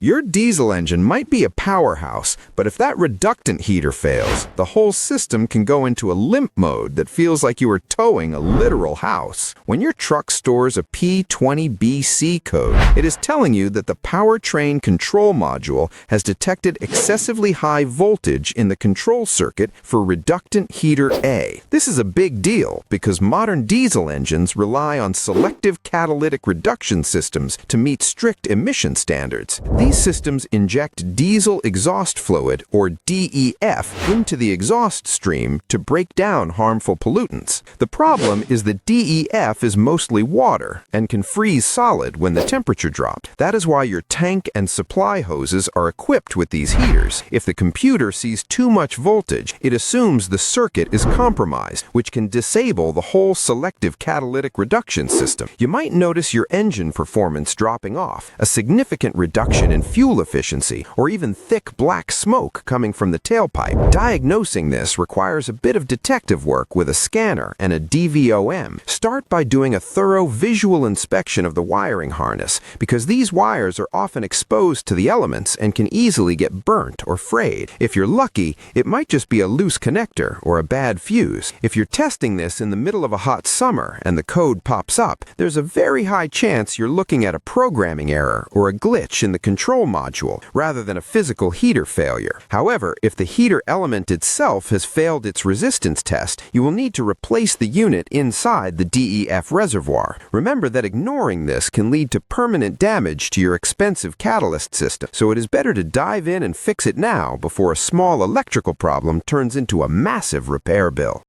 Your diesel engine might be a powerhouse, but if that reductant heater fails, the whole system can go into a limp mode that feels like you are towing a literal house. When your truck stores a P20BC code, it is telling you that the powertrain control module has detected excessively high voltage in the control circuit for reductant heater A. This is a big deal because modern diesel engines rely on selective catalytic reduction systems to meet strict emission standards. These systems inject diesel exhaust fluid, or DEF, into the exhaust stream to break down harmful pollutants. The problem is that DEF is mostly water and can freeze solid when the temperature drops. That is why your tank and supply hoses are equipped with these heaters. If the computer sees too much voltage, it assumes the circuit is compromised, which can disable the whole selective catalytic reduction system. You might notice your engine performance dropping off, a significant reduction in fuel efficiency, or even thick black smoke coming from the tailpipe. Diagnosing this requires a bit of detective work with a scanner and a DVOM. Start by doing a thorough visual inspection of the wiring harness, because these wires are often exposed to the elements and can easily get burnt or frayed. If you're lucky, it might just be a loose connector or a bad fuse. If you're testing this in the middle of a hot summer and the code pops up, there's a very high chance you're looking at a programming error or a glitch in the control module rather than a physical heater failure. However, if the heater element itself has failed its resistance test, you will need to replace the unit inside the DEF reservoir. Remember that ignoring this can lead to permanent damage to your expensive catalyst system, so it is better to dive in and fix it now before a small electrical problem turns into a massive repair bill.